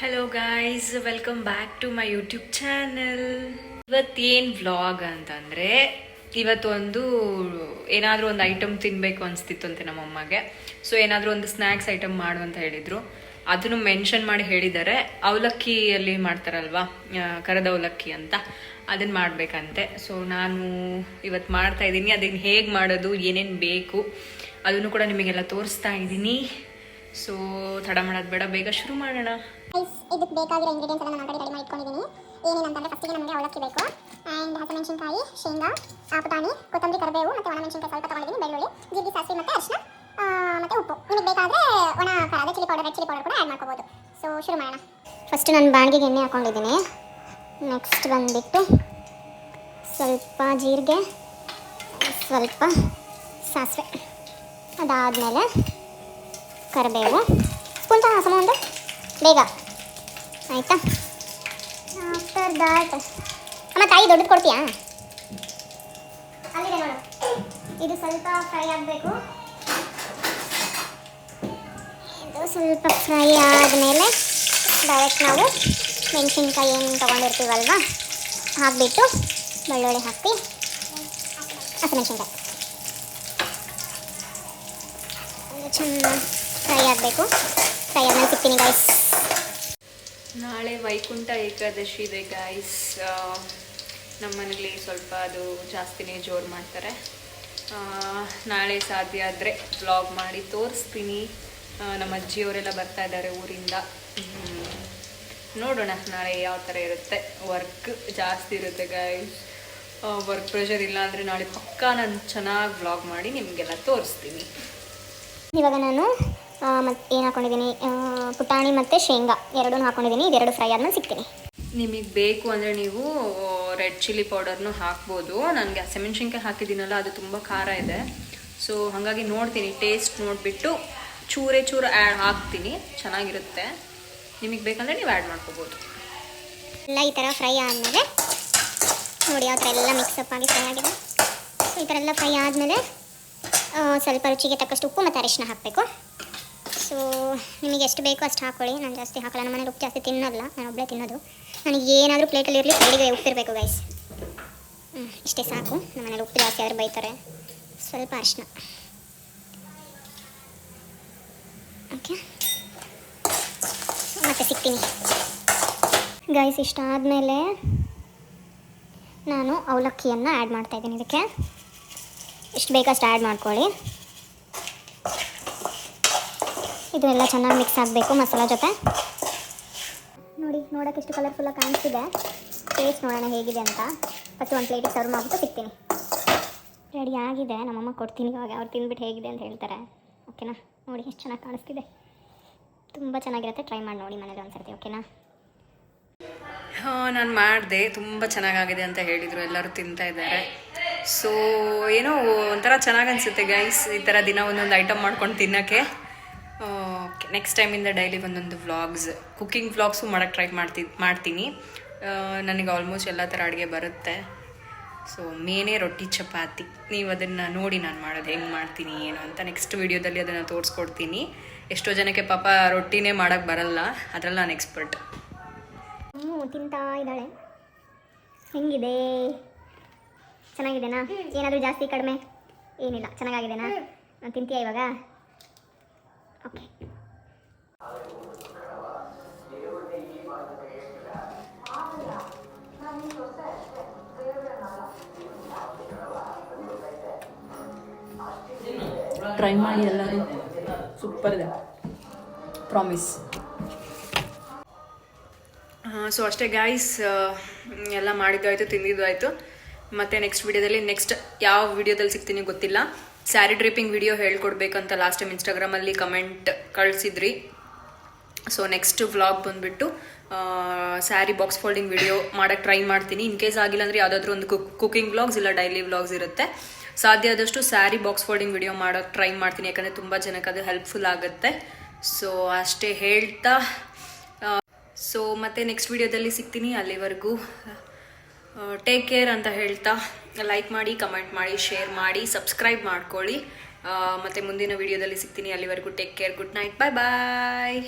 Hello guys, welcome back to my YouTube channel. ಇವತ್ತೇನು vlog ಅಂತಂದರೆ, ಇವತ್ತೊಂದು ಏನಾದರೂ ಒಂದು ಐಟಮ್ ತಿನ್ನಬೇಕು ಅನಿಸ್ತಿತ್ತು ಅಂತೆ ನಮ್ಮಮ್ಮಗೆ. ಸೊ ಏನಾದರೂ ಒಂದು ಸ್ನ್ಯಾಕ್ಸ್ ಐಟಮ್ ಮಾಡು ಅಂತ ಹೇಳಿದರು. ಅದನ್ನು ಮೆನ್ಷನ್ ಮಾಡಿ ಹೇಳಿದ್ದಾರೆ. ಅವಲಕ್ಕಿಯಲ್ಲಿ ಮಾಡ್ತಾರಲ್ವಾ, ಕರದ ಅವಲಕ್ಕಿ ಅಂತ, ಅದನ್ನು ಮಾಡಬೇಕಂತೆ. ಸೊ ನಾನು ಇವತ್ತು ಮಾಡ್ತಾ ಇದ್ದೀನಿ. ಅದನ್ನು ಹೇಗೆ ಮಾಡೋದು, ಏನೇನು ಬೇಕು ಅದನ್ನು ಕೂಡ ನಿಮಗೆಲ್ಲ ತೋರಿಸ್ತಾ ಇದ್ದೀನಿ. ಸೊ ತಡ ಮಾಡೋದು ಬೇಡ, ಬೇಗ ಶುರು ಮಾಡೋಣ. ಇದಕ್ಕೆ ಬೇಕಾಗಿರೋ ಇಂಗ್ರೀಡಿಯೆಂಟ್ಸ್ ಎಲ್ಲ ನಾನು ಆಲ್ರೆಡಿ ರೆಡಿ ಮಾಡಿ ಇಟ್ಕೊಂಡಿದ್ದೀನಿ. ಏನೇನಂತಂದರೆ ಫಸ್ಟಿಗೆ ನಮಗೆ ಅವಲಕ್ಕಿ ಬೇಕು, ಆ್ಯಂಡ್ ಹಸಿಮೆಣಸಿನಕಾಯಿ, ಶೇಂಗಾ, ಪುಟಾಣಿ, ಕೊತ್ತಂಬರಿ, ಕರಿಬೇವು ಮತ್ತು ಒಣಮೆಣಸಿನಕಾಯಿ ಸ್ವಲ್ಪ ತೊಗೊಂಡಿದ್ದೀನಿ, ಬೆಳ್ಳುಳ್ಳಿ, ಜೀರಿಗೆ, ಸಾಸಿವೆ ಮತ್ತು ಅರಿಶಿನ ಮತ್ತು ಉಪ್ಪು. ನಿಮಗೆ ಬೇಕಾದರೆ ಒಣ ಖಾರ chilli powder, red chilli powder ಕೂಡ ಆ್ಯಡ್ ಮಾಡ್ಕೋಬೋದು. ಸೊ ಶುರು ಮಾಡೋಣ. ಫಸ್ಟ್ ನಾನು ಬಾಣಲಿಗೆ ಎಣ್ಣೆ ಹಾಕ್ಕೊಂಡಿದ್ದೀನಿ. ನೆಕ್ಸ್ಟ್ ಬಂದುಬಿಟ್ಟು ಸ್ವಲ್ಪ ಜೀರಿಗೆ, ಸ್ವಲ್ಪ ಸಾಸಿವೆ, ಅದಾದಮೇಲೆ ಕರಿಬೇವು, ಸ್ಪೂನ್ ಚಹಾ ಸಮ ಒಂದು ಬೇಗ ಆಯಿತಾ. ಆಫ್ಟರ್ ದಾಟ್ ಅಮ್ಮ ತಾಯಿ ದೊಡ್ಡದು ಕೊಡ್ತೀಯಾ? ಅಲ್ಲಿದೆ ನೋಡು. ಇದು ಸ್ವಲ್ಪ ಫ್ರೈ ಆಗಬೇಕು. ಇದು ಸ್ವಲ್ಪ ಫ್ರೈ ಆದಮೇಲೆ ಡೈರೆಕ್ಟ್ ನಾವು ಮೆಣಸಿನ್ಕಾಯಿ ಏನು ತೊಗೊಂಡಿರ್ತೀವಲ್ವ ಹಾಕಿಬಿಟ್ಟು ಬೆಳ್ಳುಳ್ಳಿ ಹಾಕಿ ಹಸಿಮೆಣಸಿನ್ಕಾಯಿ ಚೆನ್ನಾಗಿ ಫ್ರೈ ಆಗಬೇಕು. ಫ್ರೈ ಆದಮೇಲೆ ಸಿಗ್ತೀನಿ ಗೈಸ್. ನಾಳೆ ವೈಕುಂಠ ಏಕಾದಶಿ ಇದೆ ಗೈಸ್. ನಮ್ಮ ಮನೇಲಿ ಸ್ವಲ್ಪ ಅದು ಜಾಸ್ತಿನೇ ಜೋರು ಮಾಡ್ತಾರೆ. ನಾಳೆ ಸಾಧ್ಯ ಆದರೆ ವ್ಲಾಗ್ ಮಾಡಿ ತೋರಿಸ್ತೀನಿ. ನಮ್ಮ ಅಜ್ಜಿಯವರೆಲ್ಲ ಬರ್ತಾ ಇದ್ದಾರೆ ಊರಿಂದ. ನೋಡೋಣ ನಾಳೆ ಯಾವ ಥರ ಇರುತ್ತೆ. ವರ್ಕ್ ಜಾಸ್ತಿ ಇರುತ್ತೆ ಗೈಸ್. ವರ್ಕ್ ಪ್ರೆಷರ್ ಇಲ್ಲ ಅಂದರೆ ನಾಳೆ ಪಕ್ಕಾ ನಾನು ಚೆನ್ನಾಗಿ ವ್ಲಾಗ್ ಮಾಡಿ ನಿಮಗೆಲ್ಲ ತೋರಿಸ್ತೀನಿ. ಇವಾಗ ನಾನು ಮತ್ತು ಏನು ಹಾಕ್ಕೊಂಡಿದ್ದೀನಿ, ಪುಟಾಣಿ ಮತ್ತು ಶೇಂಗಾ ಎರಡೂ ಹಾಕ್ಕೊಂಡಿದ್ದೀನಿ. ಇದೆರಡು ಫ್ರೈ ಆದಮೇಲೆ ಸಿಗ್ತೀನಿ. ನಿಮಗೆ ಬೇಕು ಅಂದರೆ ನೀವು ರೆಡ್ ಚಿಲ್ಲಿ ಪೌಡರ್ನು ಹಾಕ್ಬೋದು. ನನಗೆ ಹಸಿಮೆಣ್ಸಿನ್ಕಾಯಿ ಹಾಕಿದ್ದೀನಲ್ಲ, ಅದು ತುಂಬ ಖಾರ ಇದೆ. ಸೊ ಹಾಗಾಗಿ ನೋಡ್ತೀನಿ, ಟೇಸ್ಟ್ ನೋಡಿಬಿಟ್ಟು ಚೂರೇ ಆ್ಯಡ್ ಹಾಕ್ತೀನಿ, ಚೆನ್ನಾಗಿರುತ್ತೆ. ನಿಮಗೆ ಬೇಕಂದರೆ ನೀವು ಆ್ಯಡ್ ಮಾಡ್ಕೋಬೋದು. ಎಲ್ಲ ಈ ಥರ ಫ್ರೈ ಆದಮೇಲೆ ನೋಡಿ ಯಾವ ಥರ ಎಲ್ಲ ಮಿಕ್ಸಪ್ ಆಗಿ ಫ್ರೈ ಆಗಿದೆ. ಸೊ ಈ ಥರ ಎಲ್ಲ ಫ್ರೈ ಆದಮೇಲೆ ಸ್ವಲ್ಪ ರುಚಿಗೆ ತಕ್ಕಷ್ಟು ಉಪ್ಪು ಮತ್ತು ಅರಿಶಿನ ಹಾಕಬೇಕು. ಸೊ ನಿಮಗೆ ಎಷ್ಟು ಬೇಕೋ ಅಷ್ಟು ಹಾಕ್ಕೊಳ್ಳಿ. ನಾನು ಜಾಸ್ತಿ ಹಾಕಲ್ಲ, ನಮ್ಮ ಮನೇಲಿ ಉಪ್ಪು ಜಾಸ್ತಿ ತಿನ್ನೋಲ್ಲ, ನಾನು ಒಬ್ಬಳೇ ತಿನ್ನೋದು. ನನಗೆ ಏನಾದರೂ ಪ್ಲೇಟಲ್ಲಿ ಇರಲಿ, ಸೈಡಿಗೆ ಉಪ್ಪಿರಬೇಕು ಗೈಸ್. ಇಷ್ಟೇ ಸಾಕು. ನಮ್ಮ ಮನೇಲಿ ಉಪ್ಪು ಜಾಸ್ತಿ ಆದರೆ ಬೈತಾರೆ. ಸ್ವಲ್ಪ ಅರಿಶಿನ, ಓಕೆ. ಮತ್ತೆ ಸಿಗ್ತೀನಿ ಗೈಸ್. ಇಷ್ಟಾದಮೇಲೆ ನಾನು ಅವಲಕ್ಕಿಯನ್ನು ಆ್ಯಡ್ ಮಾಡ್ತಾಯಿದ್ದೀನಿ. ಇದಕ್ಕೆ ಎಷ್ಟು ಬೇಕಷ್ಟು ಆ್ಯಡ್ ಮಾಡ್ಕೊಳ್ಳಿ. ಇದು ಎಲ್ಲ ಚೆನ್ನಾಗಿ ಮಿಕ್ಸ್ ಆಗಬೇಕು ಮಸಾಲ ಜೊತೆ. ನೋಡಿ, ನೋಡೋಕ್ಕೆ ಎಷ್ಟು ಕಲರ್ಫುಲ್ಲಾಗಿ ಕಾಣಿಸ್ತಿದೆ. ಟೇಸ್ಟ್ ನೋಡೋಣ ಹೇಗಿದೆ ಅಂತ. ಫಸ್ಟ್ ಒಂದು ಪ್ಲೇಟಿಗೆ ಸರ್ವ್ ಮಾಡಿಬಿಟ್ಟು ಸಿಗ್ತೀನಿ. ರೆಡಿ ಆಗಿದೆ. ನಮ್ಮಮ್ಮ ಕೊಡ್ತೀನಿ ಇವಾಗ. ಅವ್ರು ತಿಂದ್ಬಿಟ್ಟು ಹೇಗಿದೆ ಅಂತ ಹೇಳ್ತಾರೆ. ಓಕೆನಾ? ನೋಡಿ ಎಷ್ಟು ಚೆನ್ನಾಗಿ ಕಾಣಿಸ್ತಿದೆ. ತುಂಬ ಚೆನ್ನಾಗಿರುತ್ತೆ. ಟ್ರೈ ಮಾಡಿ ನೋಡಿ ಮನೇಲಿ ಒಂದ್ಸರ್ತಿ, ಓಕೆನಾ? ನಾನು ಮಾಡಿದೆ, ತುಂಬ ಚೆನ್ನಾಗಾಗಿದೆ ಅಂತ ಹೇಳಿದರು. ಎಲ್ಲರೂ ತಿಂತಾ ಇದ್ದಾರೆ. ಸೊ ಏನೋ ಒಂಥರ ಚೆನ್ನಾಗಿ ಅನಿಸುತ್ತೆ ಗೈಸ್, ಈ ಥರ ದಿನ ಒಂದೊಂದು ಐಟಮ್ ಮಾಡ್ಕೊಂಡು ತಿನ್ನೋಕ್ಕೆ. ಓಕೆ, ನೆಕ್ಸ್ಟ್ ಟೈಮಿಂದ ಡೈಲಿ ಒಂದೊಂದು ವ್ಲಾಗ್ಸ್, ಕುಕ್ಕಿಂಗ್ ವ್ಲಾಗ್ಸು ಮಾಡೋಕ್ಕೆ ಟ್ರೈ ಮಾಡ್ತೀನಿ. ನನಗೆ ಆಲ್ಮೋಸ್ಟ್ ಎಲ್ಲ ಥರ ಅಡುಗೆ ಬರುತ್ತೆ. ಸೊ ಮೇನೇ ರೊಟ್ಟಿ ಚಪಾತಿ. ನೀವು ಅದನ್ನು ನೋಡಿ ನಾನು ಮಾಡೋದು ಹೆಂಗೆ ಮಾಡ್ತೀನಿ ಏನು ಅಂತ ನೆಕ್ಸ್ಟ್ ವೀಡಿಯೋದಲ್ಲಿ ಅದನ್ನು ತೋರಿಸ್ಕೊಡ್ತೀನಿ. ಎಷ್ಟೋ ಜನಕ್ಕೆ ಪಾಪ ರೊಟ್ಟಿನೇ ಮಾಡೋಕ್ಕೆ ಬರಲ್ಲ, ಅದರಲ್ಲಿ ನಾನು ಎಕ್ಸ್ಪರ್ಟ್. ತಿಂತಾ ಇದ್ದಾಳೆ. ಹೆಂಗಿದೆ? ಚೆನ್ನಾಗಿದೆನಾ? ಏನಾದರೂ ಜಾಸ್ತಿ ಕಡಿಮೆ ಏನಿಲ್ಲ, ಚೆನ್ನಾಗಿದೆನಾ? ನಾನು ತಿಂತೀಯ ಇವಾಗ? ಓಕೆ. ಟ್ರೈ ಮಾಡಿ ಎಲ್ಲರೂ, ಸೂಪರ್ ಇದೆ, ಪ್ರಾಮಿಸ್. ಸೊ ಅಷ್ಟೇ ಗೈಸ್, ಎಲ್ಲ ಮಾಡಿದ್ದು ಆಯಿತು, ತಿಂದಿದ್ದು ಆಯಿತು. ಮತ್ತು ನೆಕ್ಸ್ಟ್ ವೀಡಿಯೋದಲ್ಲಿ, ನೆಕ್ಸ್ಟ್ ಯಾವ ವಿಡಿಯೋದಲ್ಲಿ ಸಿಗ್ತೀನಿ ಗೊತ್ತಿಲ್ಲ. ಸ್ಯಾರಿ ಡ್ರಿಪ್ಪಿಂಗ್ ವಿಡಿಯೋ ಹೇಳ್ಕೊಡ್ಬೇಕಂತ ಲಾಸ್ಟ್ ಟೈಮ್ ಇನ್ಸ್ಟಾಗ್ರಾಮಲ್ಲಿ ಕಮೆಂಟ್ ಕಳಿಸಿದ್ರಿ. ಸೊ ನೆಕ್ಸ್ಟ್ ವ್ಲಾಗ್ ಬಂದುಬಿಟ್ಟು ಸ್ಯಾರಿ ಬಾಕ್ಸ್ ಫೋಲ್ಡಿಂಗ್ ವಿಡಿಯೋ ಮಾಡೋಕ್ಕೆ ಟ್ರೈ ಮಾಡ್ತೀನಿ. ಇನ್ ಕೇಸ್ ಆಗಿಲ್ಲ ಅಂದರೆ ಯಾವುದಾದ್ರೂ ಒಂದು ಕುಕ್ಕಿಂಗ್ ವ್ಲಾಗ್ಸ್ ಇಲ್ಲ ಡೈಲಿ ವ್ಲಾಗ್ಸ್ ಇರುತ್ತೆ. ಸಾಧ್ಯ ಆದಷ್ಟು ಸ್ಯಾರಿ ಬಾಕ್ಸ್ ಫೋಲ್ಡಿಂಗ್ ವಿಡಿಯೋ ಮಾಡೋಕ್ಕೆ ಟ್ರೈ ಮಾಡ್ತೀನಿ, ಯಾಕಂದರೆ ತುಂಬ ಜನಕ್ಕೆ ಅದು ಹೆಲ್ಪ್ಫುಲ್ ಆಗುತ್ತೆ. ಸೊ ಅಷ್ಟೇ ಹೇಳ್ತಾ, ಸೊ ಮತ್ತೆ ನೆಕ್ಸ್ಟ್ ವಿಡಿಯೋದಲ್ಲಿ ಸಿಗ್ತೀನಿ. ಅಲ್ಲಿವರೆಗೂ ಟೇಕ್ ಕೇರ್ ಅಂತ ಹೇಳ್ತಾ, ಲೈಕ್ ಮಾಡಿ, ಕಮೆಂಟ್ ಮಾಡಿ, ಶೇರ್ ಮಾಡಿ, ಸಬ್ಸ್ಕ್ರೈಬ್ ಮಾಡ್ಕೊಳ್ಳಿ. ಮತ್ತು ಮುಂದಿನ ವಿಡಿಯೋದಲ್ಲಿ ಸಿಗ್ತೀನಿ. ಅಲ್ಲಿವರೆಗೂ ಟೇಕ್ ಕೇರ್, ಗುಡ್ ನೈಟ್, ಬಾಯ್ ಬಾಯ್.